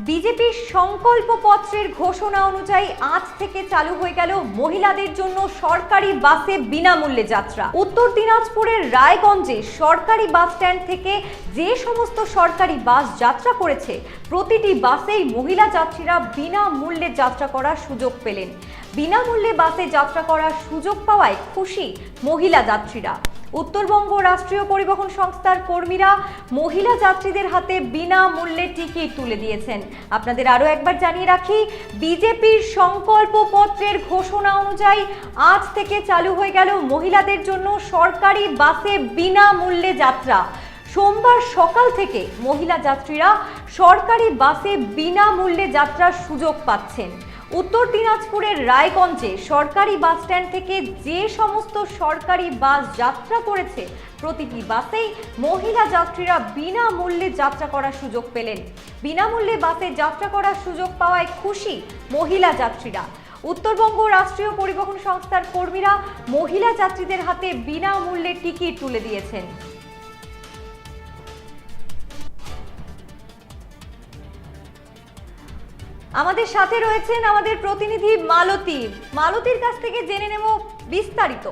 বিজেপির সংকল্প পত্রের ঘোষণা অনুযায়ী আজ থেকে চালু হয়ে গেল মহিলাদের জন্য সরকারি বাসে বিনামূল্যে যাত্রা। উত্তর দিনাজপুরের রায়গঞ্জে সরকারি বাস স্ট্যান্ড থেকে যে সমস্ত সরকারি বাস যাত্রা করেছে, প্রতিটি বাসেই মহিলা যাত্রীরা বিনামূল্যে যাত্রা করার সুযোগ পেলেন। বিনামূল্যে বাসে যাত্রা করার সুযোগ পাওয়ায় খুশি মহিলা যাত্রীরা। উত্তরবঙ্গ রাষ্ট্রীয় পরিবহন সংস্থার কর্মীরা মহিলা যাত্রীদের হাতে বিনামূল্যে টিকিট তুলে দিয়েছেন। আপনাদের আরো একবার জানিয়ে রাখি, বিজেপির সংকল্প পত্রের ঘোষণা অনুযায়ী আজ থেকে চালু হয়ে গেল মহিলাদের জন্য সরকারি বাসে বিনামূল্যে যাত্রা। সোমবার সকাল থেকে মহিলা যাত্রীরা সরকারি বাসে বিনামূল্যে যাত্রার সুযোগ পাচ্ছেন। উত্তর দিনাজপুরের রায়গঞ্জে সরকারি বাস স্ট্যান্ড থেকে যে সমস্ত সরকারি বাস যাত্রা করেছে, প্রতিটি বাসেই মহিলা যাত্রীরা বিনামূল্যে যাত্রা করার সুযোগ পেলেন। বিনামূল্যে বাসে যাত্রা করার সুযোগ পাওয়ায় খুশি মহিলা যাত্রীরা। উত্তরবঙ্গ রাষ্ট্রীয় পরিবহন সংস্থার কর্মীরা মহিলা যাত্রীদের হাতে বিনামূল্যে টিকিট তুলে দিয়েছেন। আমাদের সাথে রয়েছেন আমাদের প্রতিনিধি মালতী। মালতীর কাছ থেকে জেনে নেব বিস্তারিত।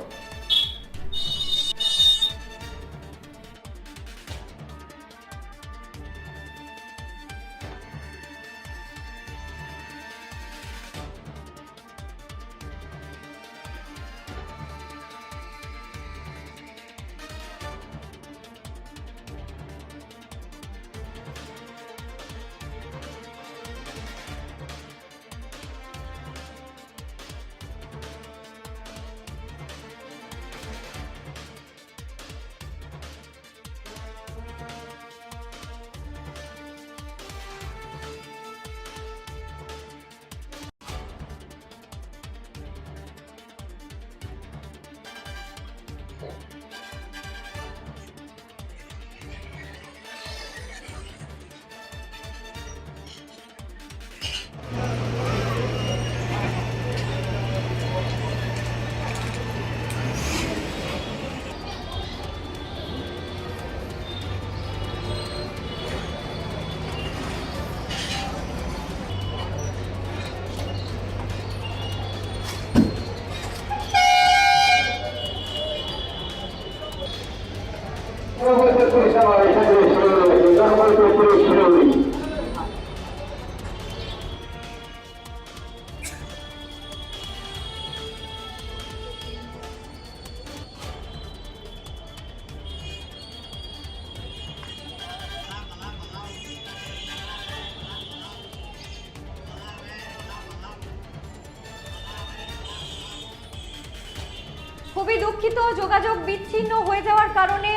খুবই দুঃখিত, যোগাযোগ বিচ্ছিন্ন হয়ে যাওয়ার কারণে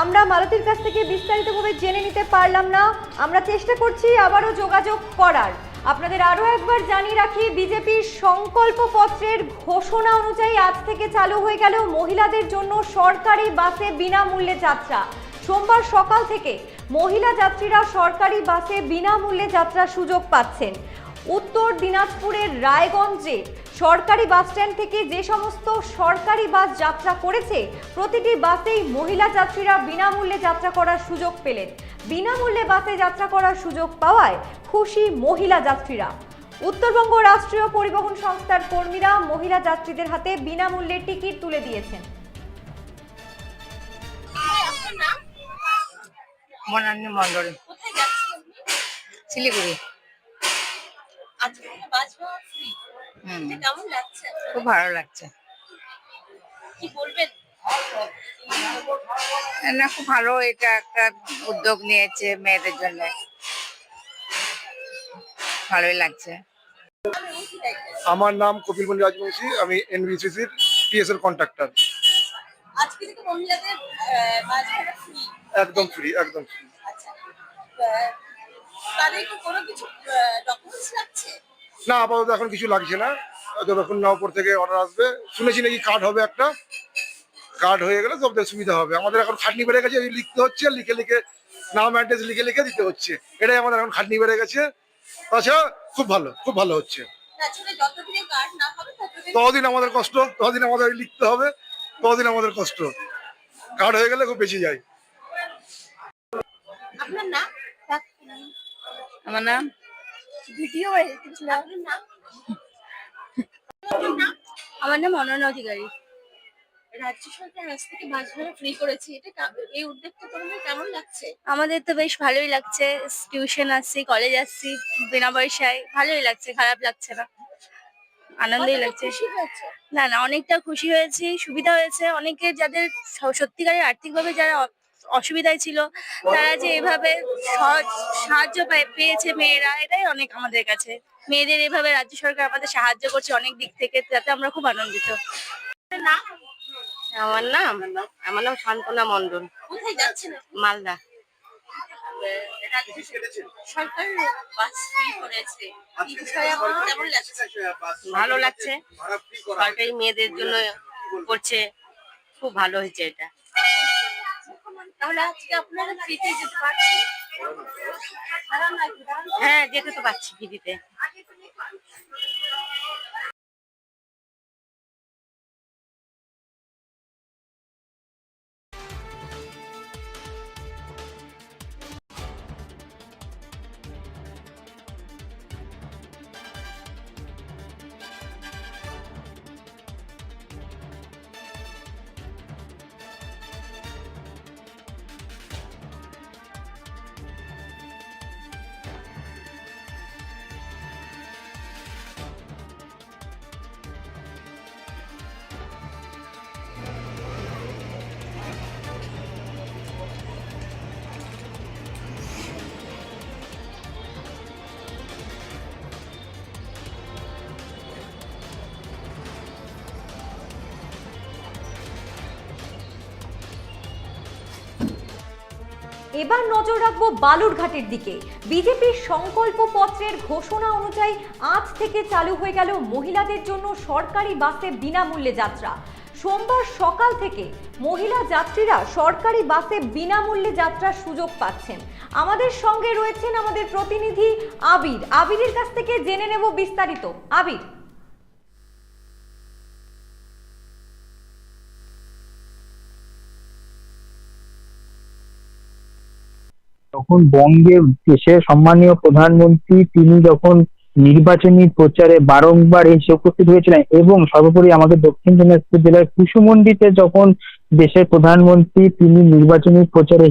আমরা মালতীর কাছ থেকে বিস্তারিতভাবে জেনে নিতে পারলাম না। আমরা চেষ্টা করছি আবারও যোগাযোগ করার। আপনাদের আরও একবার জানিয়ে রাখি, বিজেপির সংকল্প পত্রের ঘোষণা অনুযায়ী আজ থেকে চালু হয়ে গেল মহিলাদের জন্য সরকারি বাসে বিনামূল্যে যাত্রা। সোমবার সকাল থেকে মহিলা যাত্রীরা সরকারি বাসে বিনামূল্যে যাত্রার সুযোগ পাচ্ছেন। উত্তর দিনাজপুরের রায়গঞ্জে সরকারি বাস স্ট্যান্ড থেকে যে সমস্ত সরকারি বাস যাত্রা করেছে, প্রতিটি বাসেই মহিলা যাত্রীরা বিনামূল্যে যাত্রা করার সুযোগ পেলেন। বিনামূল্যে বাসে যাত্রা করার সুযোগ পাওয়ায় খুশি মহিলা যাত্রীরা। উত্তরবঙ্গ রাষ্ট্রীয় পরিবহন সংস্থার কর্মীরা মহিলা যাত্রীদের হাতে বিনামূল্যে টিকিট তুলে দিয়েছেন। মনান্নি মন্ডল, শিলিগুড়ি। খুব ভালো লাগছে। কি বলবেন? না, খুব ভালো, এটা একটা উদ্যোগ নিয়েছে মেয়েদের জন্য, ভালোই লাগছে। আমার নাম কপিলমণি রাজবংশী, আমি এনবিসিসির টিএসএল কন্ট্রাক্টর। আজকে থেকে মহিলাদের বাস ভাড়া ফ্রি? একদম ফ্রি, একদম ফ্রি। আচ্ছা, তাদের কি কোনো কিছু ডকুমেন্টস লাগছে? না, আপাতত এখন কিছু লাগছে না, যতক্ষণ না উপর থেকে অর্ডার আসবে। শুনেছি নাকি কার্ড হবে একটা, কার্ড হয়ে গেলে সবদের সুবিধা হবে। আমাদের এখন খাটনি বেড়ে গেছে, লিখতে হচ্ছে, লিখে লিখে নাম অ্যাড্রেস লিখে লিখে দিতে হচ্ছে, এটাই আমাদের এখন খাটনি বেড়ে গেছে। তাছাড়া খুব ভালো, খুব ভালো হচ্ছে। ততদিন আমাদের কষ্ট, ততদিন আমাদের লিখতে হবে, ততদিন আমাদের কষ্ট। কার্ড হয়ে গেলে খুব বেশি যায়। আপনার নাম? আমার নাম ভিডিও দেখছিলাম। আমার নাম অনন্যা অধিকারী। রাজ্য সরকার আজ থেকে বাস ভাড়া ফ্রি করেছে, এই উদ্যোগটা তোমাদের কেমন লাগছে? আমাদের তো বেশ ভালোই লাগছে, টিউশন আসছি, কলেজ আসছি বিনা পয়সায়, ভালোই লাগছে, খারাপ লাগছে না, আনন্দই লাগছে। না না, অনেকটা খুশি হয়েছি, সুবিধা হয়েছে অনেকে, যাদের সত্যিকারের আর্থিকভাবে যারা অসুবিধায় ছিল তারা যে এভাবে সহজ সাহায্য পেয়েছে মেয়েরা, এটাই অনেক আমাদের কাছে। মেয়েদের এভাবে রাজ্য সরকার আমাদের সাহায্য করছে অনেক দিক থেকে, তাতে আমরা খুব আনন্দিত। আমার নাম শান্তনা মন্ডল। কোথায় যাচ্ছেন? মালদা। সরকার বাস ফ্রি করেছে, এই বিষয়ে আপনার কেমন লাগছে? ভালো লাগছে, সরকারি মেয়েদের জন্য করছে, খুব ভালো হয়েছে এটা। তাহলে আজকে আপনারা ফ্রিতে যেতে পারছেন? হ্যাঁ, যেতে তো পারছি ফ্রিতে। এবার নজর রাখবো বালুরঘাটের দিকে। বিজেপির সংকল্প পত্রের ঘোষণা অনুযায়ী আজ থেকে চালু হয়ে গেল মহিলাদের জন্য সরকারি বাসে বিনামূল্যে যাত্রা। সোমবার সকাল থেকে মহিলা যাত্রীরা সরকারি বাসে বিনামূল্যে যাত্রার সুযোগ পাচ্ছেন। আমাদের সঙ্গে রয়েছেন আমাদের প্রতিনিধি আবির। আবিরের কাছ থেকে জেনে নেব বিস্তারিত। আবির, তখন বঙ্গের দেশের সম্মানীয় প্রধানমন্ত্রী তিনি যখন নির্বাচনী প্রচারে বারংবার এসে উপস্থিত হয়েছিলেন এবং সর্বোপরি আমাদের দক্ষিণ দিনাজপুর জেলার কুসুমন্ডিতে যখন দেশের প্রধানমন্ত্রী তিনি নির্বাচনী প্রচারে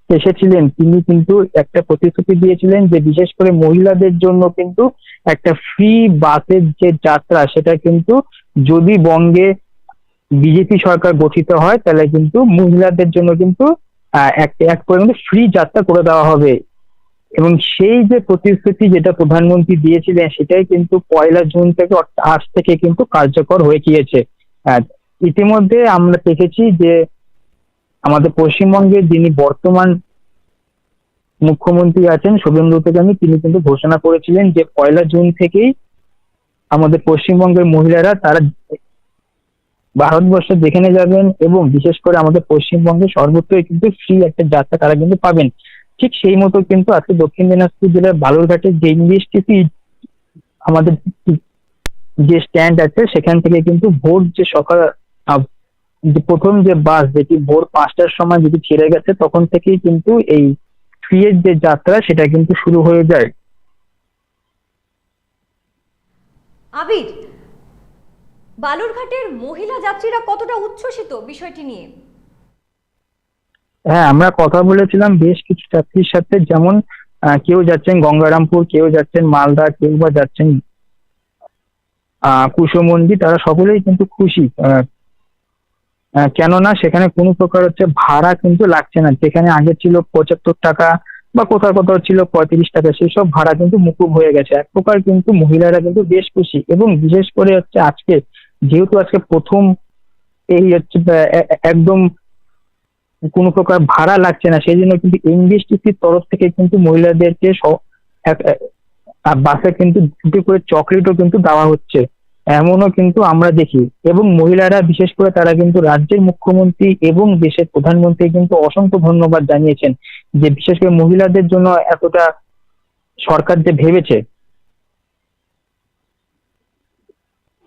এসেছিলেন, তিনি কিন্তু একটা প্রতিশ্রুতি দিয়েছিলেন যে বিশেষ করে মহিলাদের জন্য কিন্তু একটা ফ্রি বাসের যে যাত্রা সেটা কিন্তু যদি বঙ্গে বিজেপি সরকার গঠিত হয় তাহলে কিন্তু মহিলাদের জন্য কিন্তু এক পর্যন্ত ফ্রি যাত্রা করে দেওয়া হবে। এবং সেই যে প্রতিশ্রুতি যেটা প্রধানমন্ত্রী দিয়েছিলেন সেটাই কিন্তু 1 জুন থেকে আজ থেকে কিন্তু কার্যকর হয়ে গিয়েছে। ইতিমধ্যে আমরা দেখেছি যে আমাদের পশ্চিমবঙ্গের যিনি বর্তমান মুখ্যমন্ত্রী আছেন শুভেন্দু অধিকারী, তিনি কিন্তু ঘোষণা করেছিলেন যে 1 জুন থেকেই আমাদের পশ্চিমবঙ্গের মহিলারা তারা ভারতবর্ষ যেখানে যাবেন এবং বিশেষ করে আমাদের পশ্চিমবঙ্গে সর্বত্রই কিন্তু ফ্রি একটা যাত্রা তারা কিন্তু পাবেন। ঠিক সেই মতো কিন্তু আজকে দক্ষিণ দিনাজপুর জেলার বালুরঘাটের যে ইংলিশটিসি আমাদের যে স্ট্যান্ড আছে সেখান থেকে কিন্তু ভোর যে সকাল যে প্রথম যে বাস যেটি ভোর 5টার সময় যেটি ছেড়ে গেছে তখন থেকেই কিন্তু এই ফ্রি এর যে যাত্রা সেটা কিন্তু শুরু হয়ে যায়। আবির, বালুরঘাটের মহিলা যাত্রীরা কতটা উচ্ছ্বসিত বিষয়টি নিয়ে? হ্যাঁ, আমরা কথা বলেছিলাম বেশ কিছু যাত্রীর সাথে, যেমন কেউ যাচ্ছেন গঙ্গারামপুর, কেউ যাচ্ছেন মালদা, কেউ বা যাচ্ছেন কুসুমন্ডি, তারা সকলেই কিন্তু খুশি। কেননা সেখানে কোনো প্রকার ভাড়া কিন্তু লাগছে না, যেখানে আগে ছিল 75 টাকা বা কোথাও কোথাও ছিল 35 টাকা, সেই সব ভাড়া কিন্তু মুকুব হয়ে গেছে। এক প্রকার কিন্তু মহিলারা কিন্তু বেশ খুশি এবং বিশেষ করে আজকে যেহেতু আজকে প্রথম এই একদম কোনো প্রকার ভাড়া লাগছে না, সেই জন্য কিন্তু এনবিএসটিসির তরফ থেকে কিন্তু মহিলাদেরকে বাসে কিন্তু দুটো করে চকলেটও কিন্তু দেওয়া হচ্ছে, এমনও কিন্তু আমরা দেখি। এবং মহিলারা বিশেষ করে তারা কিন্তু রাজ্যের মুখ্যমন্ত্রী এবং দেশের প্রধানমন্ত্রী কিন্তু অসংখ্য ধন্যবাদ জানিয়েছেন যে বিশেষ করে মহিলাদের জন্য এতটা সরকার যে ভেবেছে।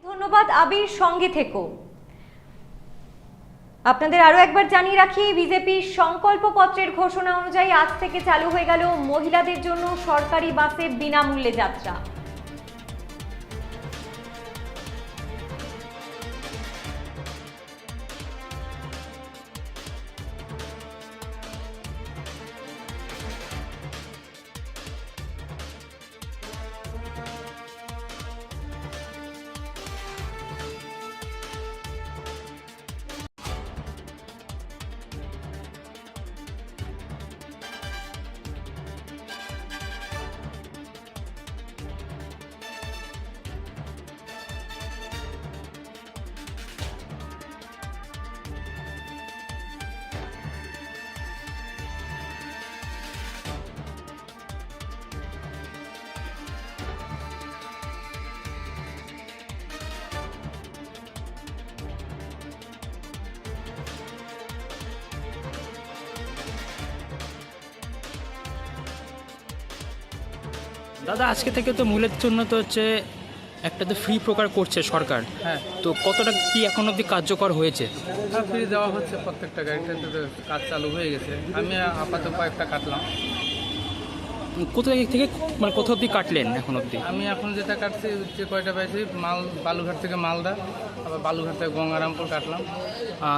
ধন্যবাদ আবির, সঙ্গে থেকো। আপনাদের আরো একবার জানিয়ে রাখি, বিজেপির সংকল্প পত্রের ঘোষণা অনুযায়ী আজ থেকে চালু হয়ে গেল মহিলাদের জন্য সরকারি বাসে বিনামূল্যে যাত্রা। দাদা, আজকে থেকে তো মূলের জন্য তো হচ্ছে একটা তো ফ্রি প্রকার করছে সরকার। হ্যাঁ, তো কতটা কি এখন অবধি কার্যকর হয়েছে? ফ্রি দেওয়া হচ্ছে প্রত্যেকটা গাড়িতে, তো কাজ চালু হয়ে গেছে। আমি আপাতত কয়েকটা কাটলাম। কোথা থেকে মানে কোথা অবধি কাটলেন এখন অবধি? আমি এখন যেটা কাটছি, যে কয়টা পাইছি বালুঘাট থেকে মালদা, আবার বালুঘাট থেকে গঙ্গারামপুর কাটলাম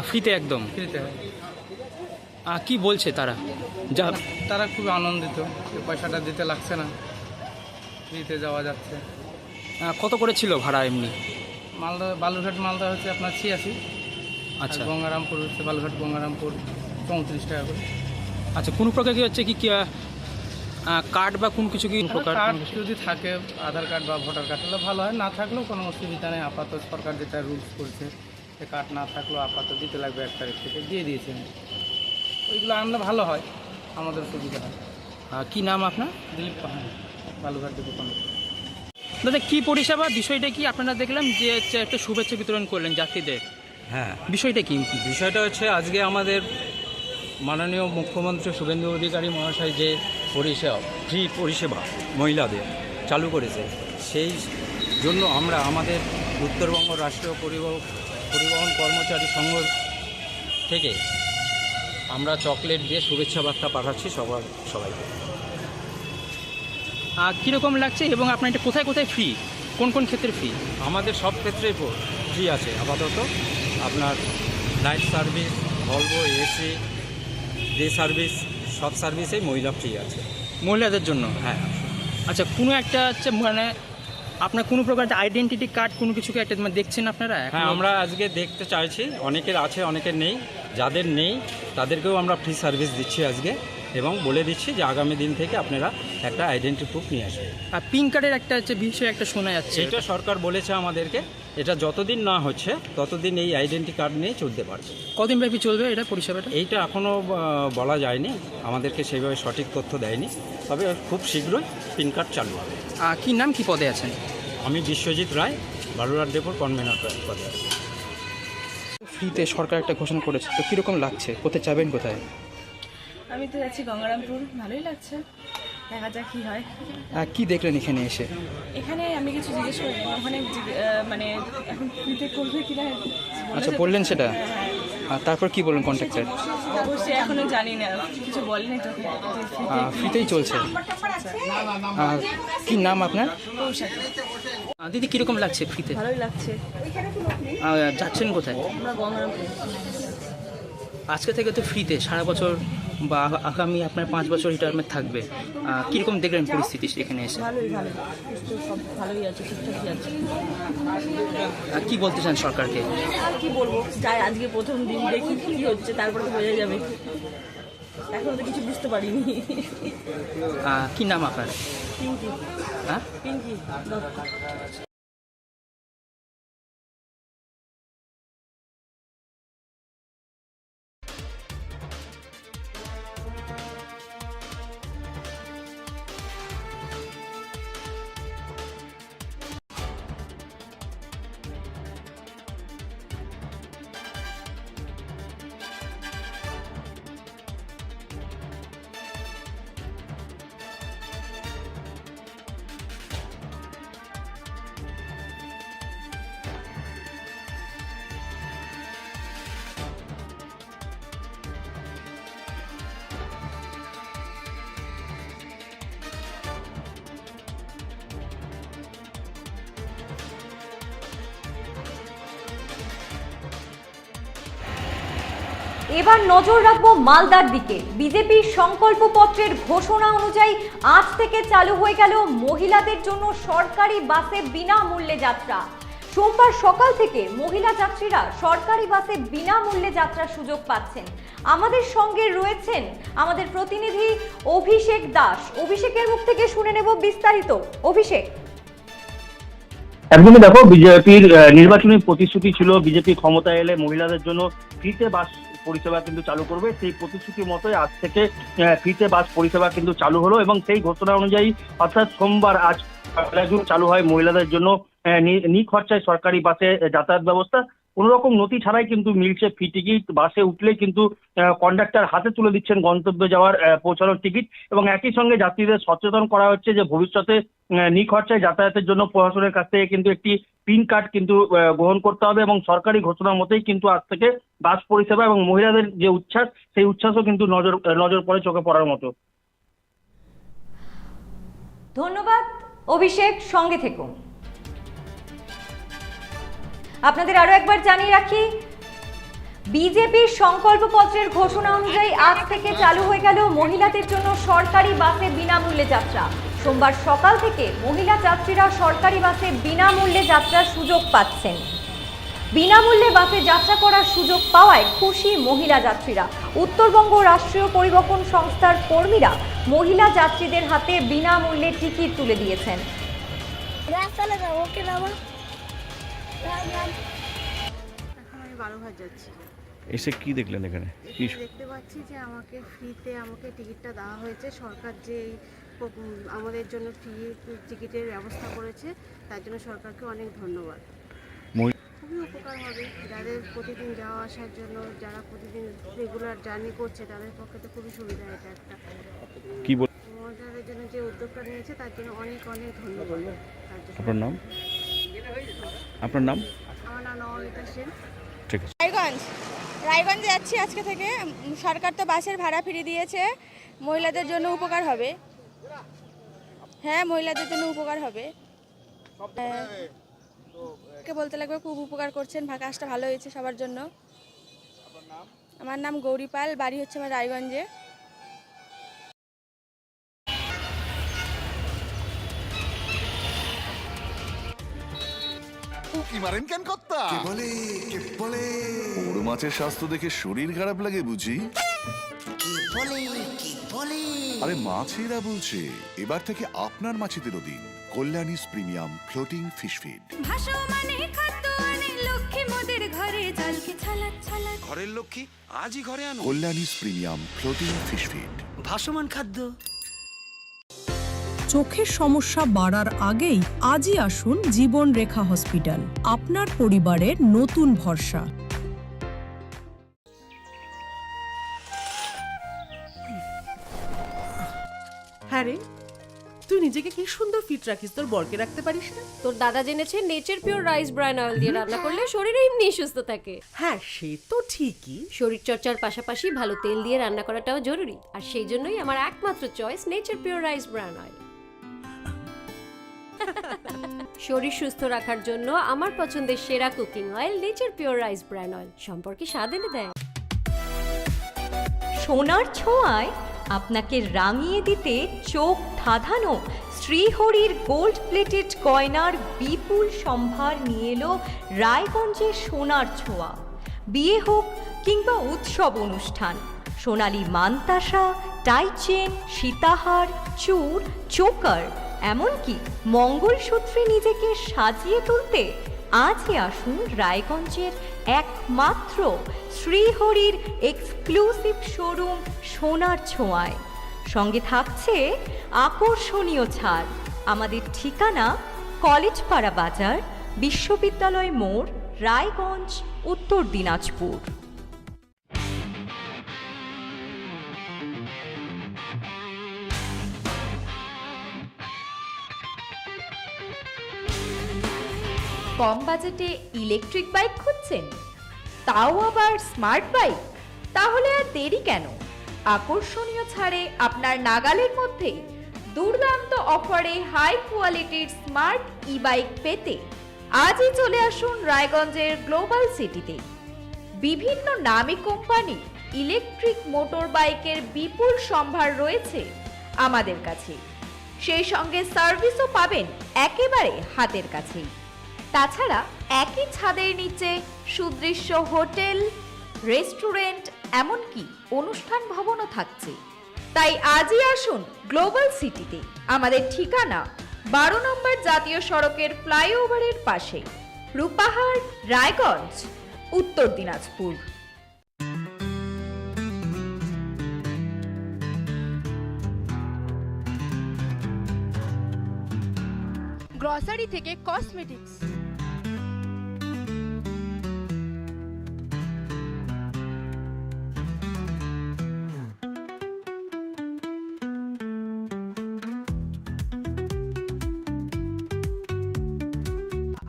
ফ্রিতে একদম? ফ্রিতে। কি বলছে তারা? যা তারা খুব আনন্দিত, যে পয়সাটা দিতে লাগছে না, ফ্রিতে যাওয়া যাচ্ছে। কত করে ছিল ভাড়া এমনি? বালুঘাট হচ্ছে আপনার 86। আচ্ছা, গঙ্গারামপুর হচ্ছে গঙ্গারামপুর 34 টাকা করে। আচ্ছা, কোনো প্রকার কি হচ্ছে কি কার্ড বা কোনো কিছু কি প্রকার? কার্ড যদি থাকে, আধার কার্ড বা ভোটার কার্ড হলে ভালো হয়, না থাকলেও কোনো অসুবিধা নেই। আপাতত সরকার যেটা রুলস করছে, সে কার্ড না থাকলেও আপাতত দিতে লাগবে 1 তারিখ থেকে, দিয়ে দিয়েছেন। ওইগুলো আনলে ভালো হয়, আমাদের সুবিধা হয়। কি নাম আপনার? দিলীপ পাহাড়, বালুঘাট ডিপো কন্ডাক্টর। দাদা, কি পরিষেবা বিষয়টা কি আপনারা দেখলাম যে হচ্ছে একটা শুভেচ্ছা বিতরণ করলেন যাত্রীদের? হ্যাঁ, বিষয়টা কি? বিষয়টা হচ্ছে আজকে আমাদের মাননীয় মুখ্যমন্ত্রী শুভেন্দু অধিকারী মহাশয় যে ফ্রি পরিষেবা মহিলাদের চালু করেছে, সেই জন্য আমরা আমাদের উত্তরবঙ্গ রাষ্ট্রীয় পরিবহন কর্মচারী সংঘ থেকে আমরা চকলেট দিয়ে শুভেচ্ছা বার্তা পাঠাচ্ছি সবাইকে। কীরকম লাগছে এবং আপনার এটা কোথায় কোথায় ফ্রি, কোন কোন ক্ষেত্রে ফ্রি? আমাদের সব ক্ষেত্রেই ফ্রি আছে আপাতত। আপনার night service, Volvo, AC, day service, সব সার্ভিসেই মহিলা ফ্রি আছে মহিলাদের জন্য? হ্যাঁ। আচ্ছা, কোনো একটা হচ্ছে মানে আপনার কোনো প্রকার আইডেন্টিটি কার্ড কোনো কিছুকে একটা দেখছেন আপনারা? হ্যাঁ, আমরা আজকে দেখতে চাইছি। অনেকের আছে, অনেকের নেই। যাদের নেই তাদেরকেও আমরা ফ্রি সার্ভিস দিচ্ছি আজকে, এবং বলে দিচ্ছি যে আগামী দিন থেকে আপনারা একটা আইডেন্টি প্রুফ নিয়ে আসবেন। আর পিন কার্ডের একটা হচ্ছে বিষয় একটা শোনা যাচ্ছে, এটা সরকার বলেছে আমাদেরকে, এটা যতদিন না হচ্ছে ততদিন এই আইডেন্টি কার্ড নিয়ে চলতে পারবে। কদিন ব্যাপী চলবে এটা পরিষেবাটা? এইটা এখনও বলা যায়নি, আমাদেরকে সেইভাবে সঠিক তথ্য দেয়নি, তবে খুব শীঘ্রই পিন কার্ড চালু হবে। কি নাম, কি পদে আছেন? আমি বিশ্বজিৎ রায়, বালুরঘাট ডেপোর কনভেনর পদে আছি। ফ্রিতে সরকার একটা ঘোষণা করেছে, তো কীরকম লাগছে? কোথায় যাবেন, কোথায়? আমি তো যাচ্ছি গঙ্গারামপুর, ভালোই লাগছে, দেখা যাক কি হয়। কি দেখলেন এখানে এসে? এখানে আমি কিছু জিজ্ঞেস করিনি, ওখানে মানে এখন ফ্রিতে করবে কিনা আচ্ছা, বললেন সেটা? আর তারপর কি বললেন কন্ট্রাক্টর? অবশ্যই এখনো জানি না, কিছু বলেনি তো। ফ্রিতেই চলছে। কি নাম আপনার? দিদি, কীরকম লাগছে ফ্রিতে? ভালোই লাগছে। যাচ্ছেন কোথায়? আমরা গঙ্গারামপুর। আজকে থেকে তো ফ্রিতে সারা বছর বা আগামী আপনার 5 বছর রিটায়ারমেন্ট থাকবে। কীরকম দেখলেন পরিস্থিতি এখানে এসে? ভালোই, সব ভালোই আছে, ঠিকঠাকই আছে। কি বলতে চান সরকারকে? আর কি বলবো, যাই আজকে প্রথম দিন, দেখি কি হচ্ছে, তারপরে তো বোঝা যাবে। এখন তো কিছু বুঝতে পারিনি। কি নাম আপনার? পিঙ্কি। হ্যাঁ, পিঙ্কি দত্ত। এবার নজর রাখবো মালদার দিকে। বিজেপির সংকল্পপত্রের ঘোষণা অনুযায়ী আজ থেকে চালু হয়ে গেল মহিলাদের জন্য সরকারি বাসে বিনামূল্যে যাত্রা। সোমবার সকাল থেকে মহিলা যাত্রীরা সরকারি বাসে বিনামূল্যে যাত্রার সুযোগ পাচ্ছেন। আমাদের সঙ্গে রয়েছেন আমাদের প্রতিনিধি অভিষেক দাস। অভিষেকের মুখ থেকে শুনে নেব বিস্তারিত। অভিষেক, একদমই দেখো, বিজেপির নির্বাচনী প্রতিশ্রুতি ছিল বিজেপি ক্ষমতায় এলে মহিলাদের জন্য ফ্রিতে বাস পরিষেবা কিন্তু চালু করবে। সেই প্রতিশ্রুতি মতোই আজ থেকে ফ্রিতে বাস পরিষেবা কিন্তু চালু হলো এবং সেই ঘোষণা অনুযায়ী অর্থাৎ সোমবার আজ চালু হয় মহিলাদের জন্য নিখরচায় সরকারি বাসে যাতায়াত ব্যবস্থা। কোনো রকম নথি ছাড়াই কিন্তু মিলছে ফ্রি টিকিট। বাসে উঠলে কিন্তু কন্ডাক্টর হাতে তুলে দিচ্ছেন গন্তব্যে যাওয়ার পৌঁছানোর টিকিট এবং একই সঙ্গে যাত্রীদের সচেতন করা হচ্ছে যে ভবিষ্যতে নিখরচায় যাতায়াতের জন্য প্রশাসনের কাছ থেকে কিন্তু একটি পিন কার্ড কিন্তু গ্রহণ করতে হবে এবং সরকারি ঘোষণা মতেই কিন্তু আজ থেকে বাস পরিষেবা এবং মহিলাদের যে উচ্ছ্বাস, সেই উচ্ছ্বাসও কিন্তু নজর পড়ে চোখে পড়ার মতো। ধন্যবাদ অভিষেক, সঙ্গে থেকো। আপনাদের আরো একবার জানিয়ে রাখি, বিজেপির সংকল্পপত্রের ঘোষণা অনুযায়ী আজ থেকে চালু হয়ে গেল মহিলাদের জন্য সরকারি বাসে বিনামূল্যে যাত্রা। সোমবার সকাল থেকে মহিলা যাত্রীরা সরকারি বাসে বিনামূল্যে যাত্রার সুযোগ পাচ্ছেন। বিনামূল্যে বাসে যাত্রা করার সুযোগ পাওয়ায় খুশি মহিলা যাত্রীরা। উত্তরবঙ্গ রাষ্ট্রীয় পরিবহন সংস্থার কর্মীরা মহিলা যাত্রীদের হাতে বিনামূল্যে টিকিট তুলে দিয়েছেন। এখন আমি বালুঘাট যাচ্ছি। এসে কি দেখলেন এখানে? কি দেখতে পাচ্ছি যে আমাকে ফ্রিতে টিকিটটা দেওয়া হয়েছে। সরকার যে আমাদের জন্য ফ্রি টিকিটের ব্যবস্থা করেছে তার জন্য সরকারকে অনেক ধন্যবাদ। খুবই উপকার হবে যাদের প্রতিদিন যাওয়া আসার জন্য, যারা প্রতিদিন রেগুলার জার্নি করছে তাদের পক্ষে তো খুবই সুবিধা এটা একটা। কি বল মহিলাদের জন্য যে উদ্যোগটা নিয়েছে তার জন্য অনেক অনেক ধন্যবাদ। আপনার নাম? আপনার নাম? আমার নাম নবনীতা সেন। ঠিক আছে। রায়গঞ্জে যাচ্ছি আজকে থেকে। সরকার তো বাসের ভাড়া ফ্রি দিয়েছে, মহিলাদের জন্য উপকার হবে। হ্যাঁ, মহিলাদের জন্য উপকার হবে। কে বলতে লাগবে, খুব উপকার করছেন, কাজটা ভালো হয়েছে সবার জন্য। আমার নাম গৌরী পাল, বাড়ি হচ্ছে আমার রায়গঞ্জে। উকি মারেন কেন কর্তা? বড় মাছের স্বাস্থ্য দেখে শরীর খারাপ লাগে বুঝি? আরে মাছেরা বলছে, এবার থেকে আপনার মাছেদেরও দিন কল্যাণীস প্রিমিয়াম ফ্লোটিং ফিশ ফিড। ঘরের লক্ষ্মী আজই ঘরে আনো কল্যাণীস প্রিমিয়াম ফ্লোটিং ফিশ ফিড, ভাসমান খাদ্য। চোখের সমস্যা বাড়ার আগেই আজই আসুন জীবন রেখা হসপিটাল, আপনার পরিবারের নতুন ভরসা। হ্যাঁ রে, তুই নিজেকে কি সুন্দর ফিট রাখিস, তোর বরকে রাখতে পারিস না? তোর দাদা জেনেছে nature pure rice bran oil দিয়ে রান্না করলে শরীর এমনি সুস্থ থাকে। হ্যাঁ, সে তো ঠিকই। শরীর চর্চার পাশাপাশি ভালো তেল দিয়ে রান্না করাটাও জরুরি, আর সেই জন্যই আমার একমাত্র choice nature pure rice bran oil. শরীর সুস্থ রাখার জন্য আমার পছন্দের সেরা cooking oil nature pure rice bran oil, সম্পর্কে স্বাদ এনে দেয়। সোনার ছোঁয়ায় আপনাকে রাঙিয়ে দিতে চোখ ধাঁধানো শ্রীহরির গোল্ড প্লেটেড গয়নার বিপুল সম্ভার নিয়ে এলো রায়গঞ্জের সোনার ছোঁয়া। বিয়ে হোক কিংবা উৎসব অনুষ্ঠান, সোনালী মানতাসা, টাইচেন, সীতাহার, চূড়, চোকার, এমনকি মঙ্গলসূত্রে নিজেকে সাজিয়ে তুলতে আজই আসুন রায়গঞ্জের একমাত্র শ্রীহরির এক্সক্লুসিভ শোরুম সোনার ছোঁয়ায়। সঙ্গে থাকছে আকর্ষণীয় ছাড়। আমাদের ঠিকানা কলেজপাড়া বাজার, বিশ্ববিদ্যালয় মোড়, রায়গঞ্জ, উত্তর দিনাজপুর। কম বাজেটে ইলেকট্রিক বাইক খুঁজছেন, তাও আবার স্মার্ট বাইক? তাহলে আর দেরি কেন, আকর্ষণীয় ছাড়ে আপনার নাগালের মধ্যেই দুর্দান্ত অফারে হাই কোয়ালিটির স্মার্ট ই বাইক পেতে আজই চলে আসুন রায়গঞ্জের গ্লোবাল সিটিতে। বিভিন্ন নামী কোম্পানি ইলেকট্রিক মোটর বাইকের বিপুল সম্ভার রয়েছে আমাদের কাছে। সেই সঙ্গে সার্ভিসও পাবেন একেবারে হাতের কাছেই। তাছাড়া একই ছাদের নিচে সুদৃশ্য হোটেল, রেস্টুরেন্ট, এমনকি অনুষ্ঠান ভবনও থাকছে। তাই আজই আসুন গ্লোবাল সিটিতে। আমাদের ঠিকানা 12 নম্বর জাতীয় সড়কের ফ্লাইওভারের পাশে, রূপাহার, রায়গঞ্জ, উত্তর দিনাজপুর। গ্রসারি থেকে কসমেটিক্স,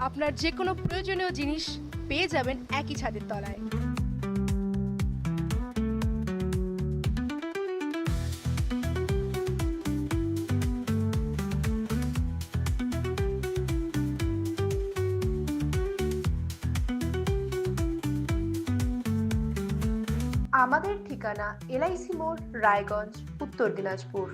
আপনার যে কোনো প্রয়োজনীয় জিনিস পেয়ে যাবেন একই ছাদের তলায়। আমাদের ঠিকানা LIC মোড়, রায়গঞ্জ, উত্তর দিনাজপুর।